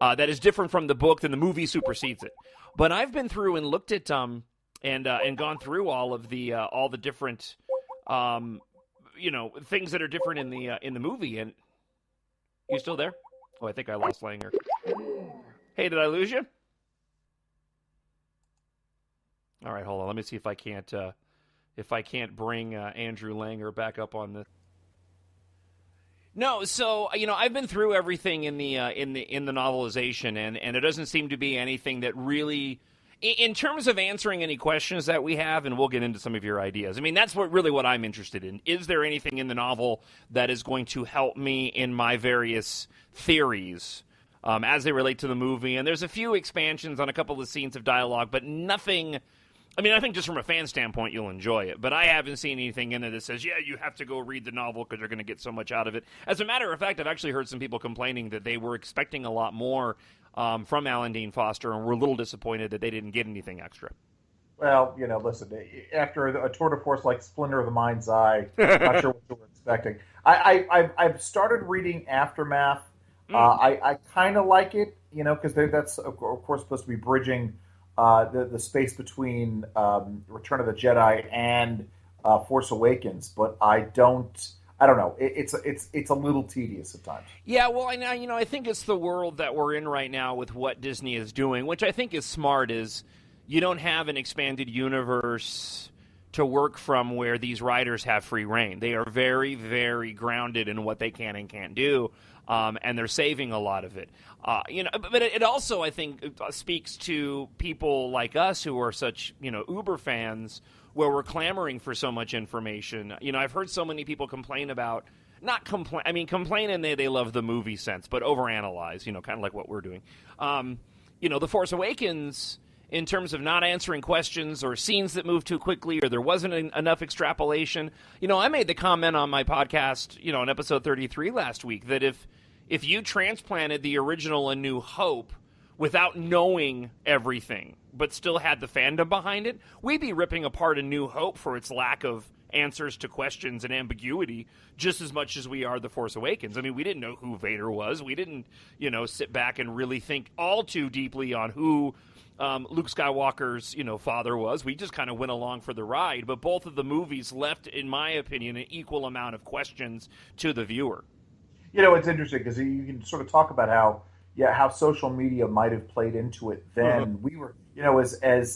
that is different from the book, then the movie supersedes it. But I've been through and looked at and gone through all the different things that are different in the movie. And you still there? Oh, I think I lost Langer. Hey, did I lose you? All right, hold on. Let me see if I can't bring Andrew Langer back up on this. No, so I've been through everything in the novelization, and it doesn't seem to be anything that really, in terms of answering any questions that we have, and we'll get into some of your ideas. I mean, that's what I'm interested in. Is there anything in the novel that is going to help me in my various theories as they relate to the movie? And there's a few expansions on a couple of scenes of dialogue, but nothing. I mean, I think just from a fan standpoint, you'll enjoy it. But I haven't seen anything in it that says, yeah, you have to go read the novel because you're going to get so much out of it. As a matter of fact, I've actually heard some people complaining that they were expecting a lot more from Alan Dean Foster and were a little disappointed that they didn't get anything extra. Well, listen, after a tour de force like Splinter of the Mind's Eye, I'm not sure what you were expecting. I've started reading Aftermath. I kind of like it, because that's, of course, supposed to be bridging the space between Return of the Jedi and Force Awakens, but I don't know. It's a little tedious at times. Yeah, well, I think it's the world that we're in right now with what Disney is doing, which I think is smart. Is you don't have an expanded universe to work from where these writers have free reign. They are very, very grounded in what they can and can't do. And they're saving a lot of it. But it also, I think, speaks to people like us who are such, uber fans, where we're clamoring for so much information. I've heard so many people complain about, complain and they love the movie sense, but overanalyze, kind of like what we're doing. The Force Awakens, in terms of not answering questions or scenes that move too quickly or there wasn't enough extrapolation. I made the comment on my podcast, on episode 33 last week, that if you transplanted the original A New Hope without knowing everything, but still had the fandom behind it, we'd be ripping apart A New Hope for its lack of answers to questions and ambiguity just as much as we are The Force Awakens. I mean, we didn't know who Vader was. We didn't, sit back and really think all too deeply on who Luke Skywalker's, father was. We just kind of went along for the ride. But both of the movies left, in my opinion, an equal amount of questions to the viewer. It's interesting because you can sort of talk about how social media might have played into it then. We were, as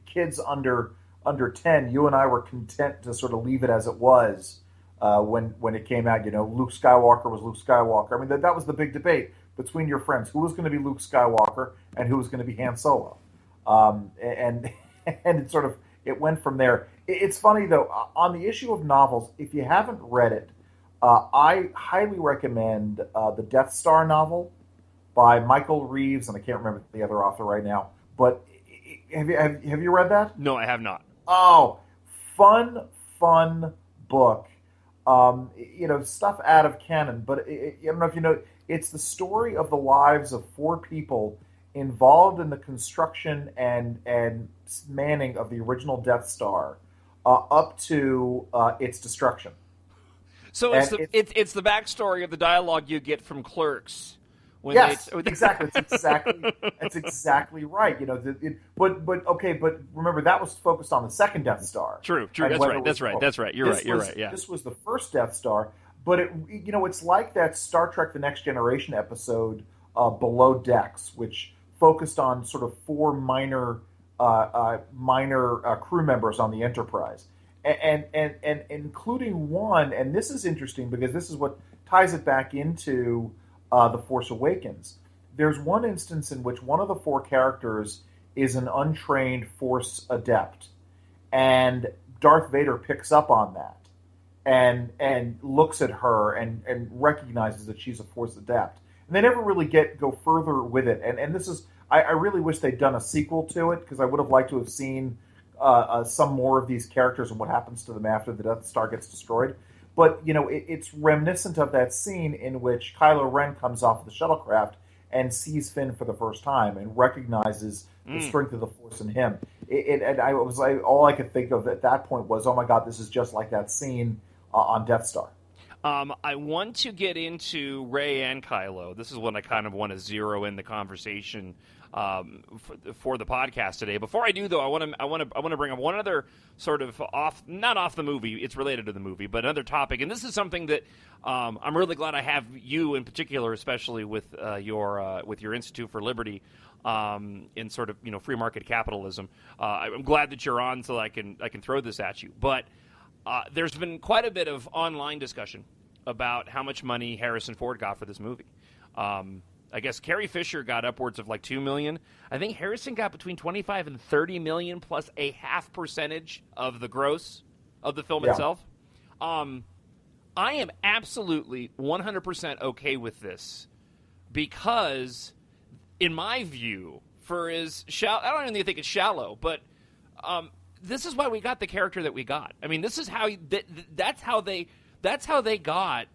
kids under 10, you and I were content to sort of leave it as it was when it came out. Luke Skywalker was Luke Skywalker. I mean, that was the big debate between your friends. Who was going to be Luke Skywalker and who was going to be Han Solo? And it went from there. It's funny, though, on the issue of novels, if you haven't read it, I highly recommend the Death Star novel by Michael Reeves, and I can't remember the other author right now. But have you read that? No, I have not. Oh, fun book. Stuff out of canon, but I don't know if you know. It's the story of the lives of 4 people involved in the construction and manning of the original Death Star up to its destruction. So it's the backstory of the dialogue you get from Clerks. Yes, exactly. It's exactly right. But remember that was focused on the second Death Star. True. That's right. You're right. Yeah. This was the first Death Star, but it's like that Star Trek: The Next Generation episode, Below Decks, which focused on sort of 4 minor crew members on the Enterprise. And including one, and this is interesting because this is what ties it back into The Force Awakens. There's one instance in which one of the 4 characters is an untrained Force adept, and Darth Vader picks up on that and looks at her and recognizes that she's a Force adept. And they never really go further with it. And this is, I really wish they'd done a sequel to it because I would have liked to have seen some more of these characters and what happens to them after the Death Star gets destroyed. But, it's reminiscent of that scene in which Kylo Ren comes off the shuttlecraft and sees Finn for the first time and recognizes the strength of the Force in him. All I could think of at that point was, oh my God, this is just like that scene on Death Star. I want to get into Rey and Kylo. This is when I kind of want to zero in the conversation for the podcast today. Before I do, though, I want to bring up one other sort of not off the movie. It's related to the movie, but another topic. And this is something that I'm really glad I have you in particular, especially with your Institute for Liberty. In sort of free market capitalism, I'm glad that you're on so I can throw this at you. But there's been quite a bit of online discussion about how much money Harrison Ford got for this movie. I guess Carrie Fisher got upwards of like $2 million. I think Harrison got between $25 and $30 million plus a 0.5% of the gross of the film itself. I am absolutely 100% okay with this because, in my view, for as shallow, I don't even think it's shallow, but this is why we got the character that we got. I mean, this is how that's how they got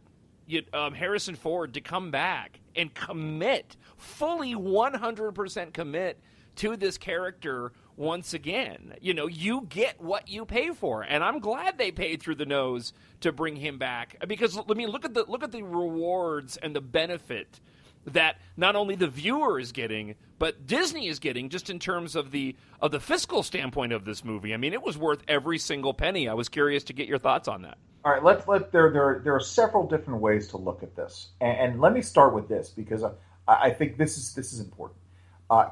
Harrison Ford to come back and commit, fully 100% commit to this character once again. You get what you pay for, and I'm glad they paid through the nose to bring him back because look at the rewards and the benefit that not only the viewer is getting, but Disney is getting, just in terms of the fiscal standpoint of this movie. I mean, it was worth every single penny. I was curious to get your thoughts on that. All right, there are several different ways to look at this, and let me start with this because I think this is important.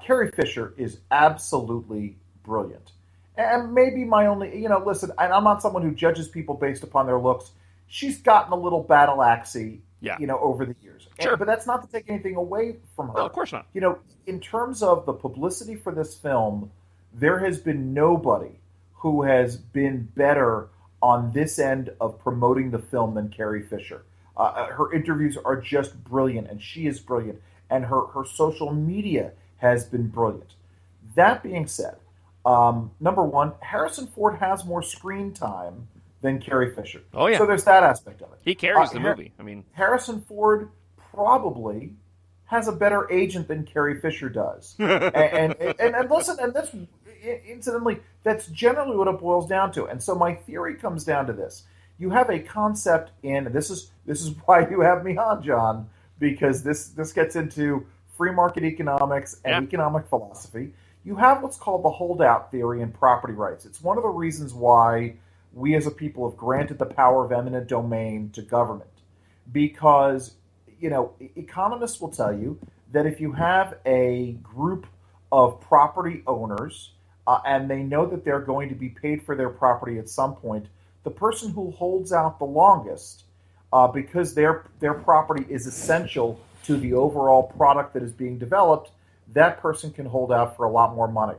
Carrie Fisher is absolutely brilliant, and maybe my only listen. And I'm not someone who judges people based upon their looks. She's gotten a little battle axy, over the years. Sure. But that's not to take anything away from her. No, of course not. In terms of the publicity for this film, there has been nobody who has been better on this end of promoting the film than Carrie Fisher. Her interviews are just brilliant, and she is brilliant, and her social media has been brilliant. That being said, number one, Harrison Ford has more screen time than Carrie Fisher. Oh, yeah. So there's that aspect of it. He carries the movie. I mean, Harrison Ford probably has a better agent than Carrie Fisher does. and listen, and that's incidentally, that's generally what it boils down to. And so my theory comes down to this. You have a concept and this is why you have me on, John, because this gets into free market economics and economic philosophy. You have what's called the holdout theory in property rights. It's one of the reasons why we as a people have granted the power of eminent domain to government. Because, economists will tell you that if you have a group of property owners and they know that they're going to be paid for their property at some point, the person who holds out the longest, because their property is essential to the overall product that is being developed, that person can hold out for a lot more money.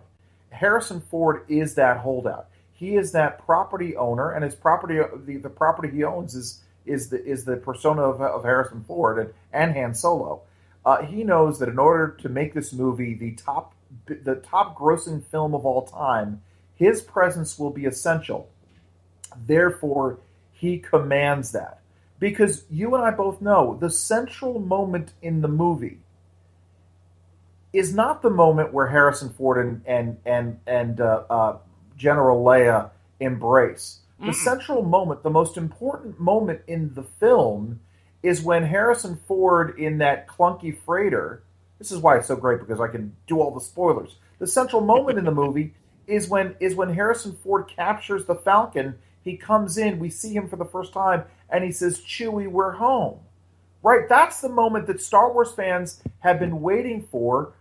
Harrison Ford is that holdout. He is that property owner, and his property, the property he owns is the persona of Harrison Ford and Han Solo. He knows that in order to make this movie the top grossing film of all time, his presence will be essential. Therefore, he commands that. Because you and I both know the central moment in the movie is not the moment where Harrison Ford and General Leia embrace. The central moment, the most important moment in the film, is when Harrison Ford in that clunky freighter. This is why it's so great, because I can do all the spoilers. The central moment in the movie is when Harrison Ford captures the Falcon. He comes in, we see him for the first time, and he says, "Chewie, we're home." Right? That's the moment that Star Wars fans have been waiting for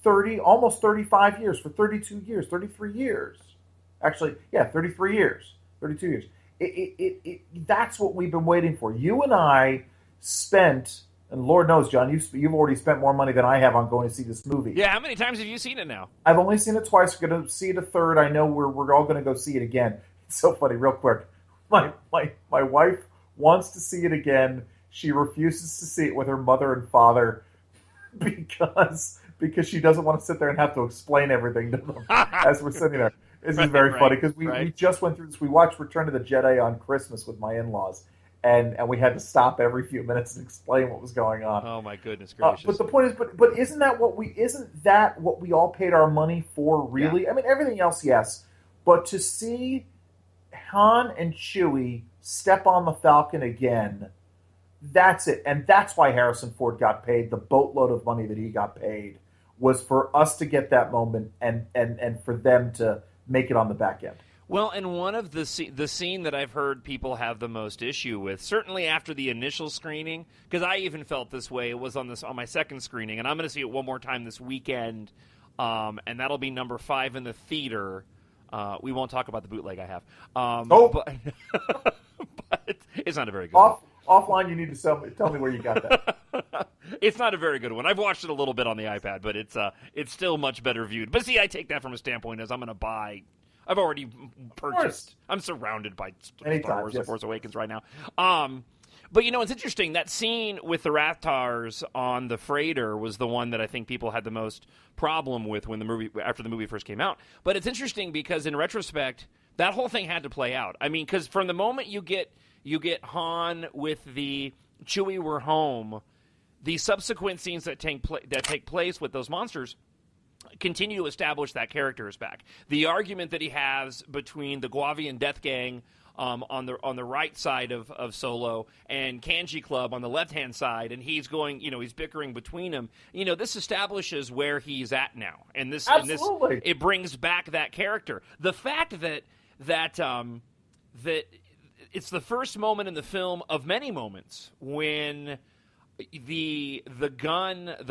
30, almost 35 years, for 32 years, 33 years. Actually, 33 years, 32 years. That's what we've been waiting for. You and I spent, and Lord knows, John, you've already spent more money than I have on going to see this movie. Yeah, how many times have you seen it now? I've only seen it twice. We're going to see it a third. I know we're all going to go see it again. It's so funny, real quick. My wife wants to see it again. She refuses to see it with her mother and father because she doesn't want to sit there and have to explain everything to them as we're sitting there. This is very funny because we just went through this. We watched Return of the Jedi on Christmas with my in-laws, and we had to stop every few minutes and explain what was going on. Oh my goodness gracious! But the point is, but isn't that what we all paid our money for? Really? Yeah. I mean, everything else, yes, but to see Han and Chewie step on the Falcon again That's it. And that's why Harrison Ford got paid the boatload of money that he got paid, was for us to get that moment and for them to make it on the back end. Well, and one of the scene that I've heard people have the most issue with, certainly after the initial screening, because I even felt this way, it was on my second screening, and I'm going to see it one more time this weekend, and that'll be number 5 in the theater. We won't talk about the bootleg I have. But it's not a very good one. Offline, you need to tell me where you got that. It's not a very good one. I've watched it a little bit on the iPad, but it's still much better viewed. But see, I take that from a standpoint as I'm going to buy. I've already purchased. I'm surrounded by Star Wars: The Force Awakens right now. But it's interesting. That scene with the Rathars on the freighter was the one that I think people had the most problem with after the movie first came out. But it's interesting because in retrospect, that whole thing had to play out. I mean, because from the moment you get Han with the Chewie, we're home, the subsequent scenes that take place with those monsters continue to establish that character is back. The argument that he has between the Guavian Death Gang on the right side of Solo and Kanji Club on the left-hand side, and he's going, he's bickering between them. This establishes where he's at now, and this it brings back that character. The fact that it's the first moment in the film of many moments when the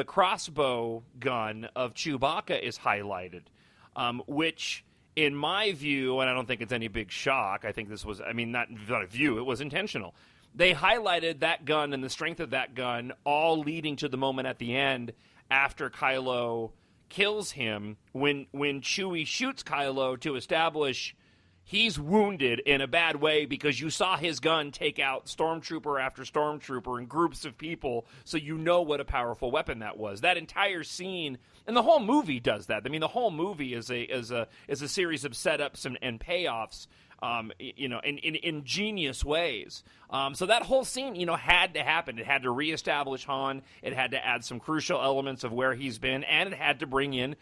crossbow gun of Chewbacca is highlighted, which, in my view, and I don't think it's any big shock, I think this was, not a view, it was intentional. They highlighted that gun and the strength of that gun, all leading to the moment at the end after Kylo kills him, when Chewie shoots Kylo to establish he's wounded in a bad way because you saw his gun take out stormtrooper after stormtrooper and groups of people, so you know what a powerful weapon that was. That entire scene, and the whole movie does that. The whole movie is a series of setups and payoffs, in ingenious ways. So that whole scene, had to happen. It had to reestablish Han. It had to add some crucial elements of where he's been, and it had to bring in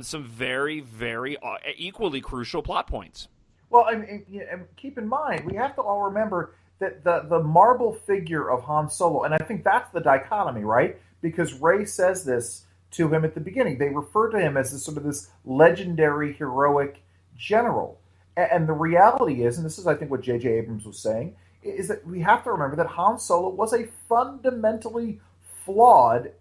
some very, very equally crucial plot points. Well, and keep in mind, we have to all remember that the marble figure of Han Solo, and I think that's the dichotomy, right? Because Rey says this to him at the beginning. They refer to him as this legendary, heroic general. And the reality is, and this is, I think, what J.J. Abrams was saying, is that we have to remember that Han Solo was a fundamentally flawed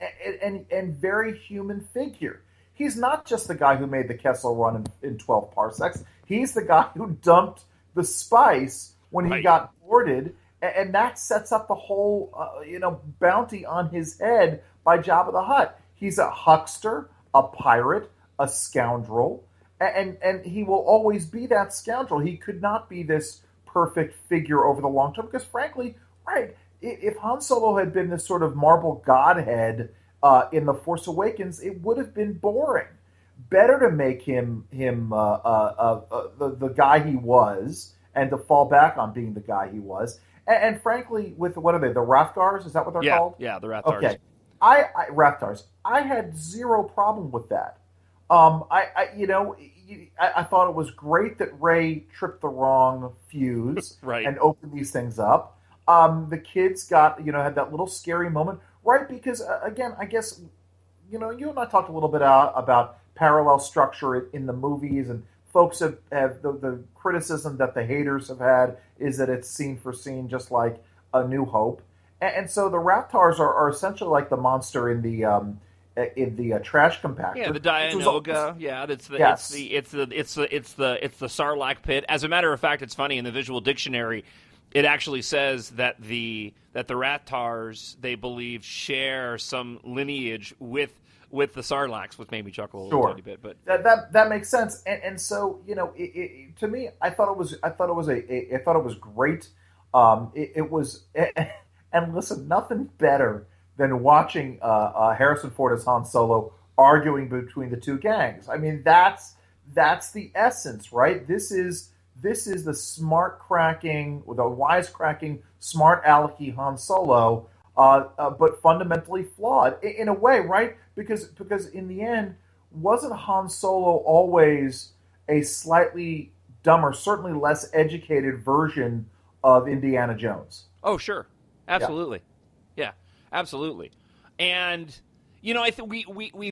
and very human figure. He's not just the guy who made the Kessel Run in 12 parsecs. He's the guy who dumped the spice when he got boarded, and that sets up the whole, bounty on his head by Jabba the Hutt. He's a huckster, a pirate, a scoundrel, and he will always be that scoundrel. He could not be this perfect figure over the long term because, frankly, if Han Solo had been this sort of marble godhead in The Force Awakens, it would have been boring. Better to make him the guy he was, and to fall back on being the guy he was. And frankly, with what are they? The Rathgars? Is that what they're called? Yeah, the Rathgars. Okay, Rathgars. I had zero problem with that. I thought it was great that Rey tripped the wrong fuse and opened these things up. The kids got had that little scary moment, right? Because again, I guess you and I talked a little bit about parallel structure in the movies, and folks have the criticism that the haters have had is that it's scene for scene, just like A New Hope, and so the Rathars are essentially like the monster in the trash compactor. Yeah, the Dianoga. It's the Sarlacc pit. As a matter of fact, it's funny in the visual dictionary. It actually says that the Rathars, they believe, share some lineage with the Sarlaccs, which made me chuckle a little tiny bit. But that makes sense. And so to me, I thought it was great. It was, and listen, nothing better than watching Harrison Ford as Han Solo arguing between the two gangs. I mean, that's the essence, right? This is the smart cracking, or the wisecracking, smart alecky Han Solo, but fundamentally flawed in a way, right? Because in the end, wasn't Han Solo always a slightly dumber, certainly less educated version of Indiana Jones? Oh, sure, absolutely. Yeah, absolutely. And, you know, I think we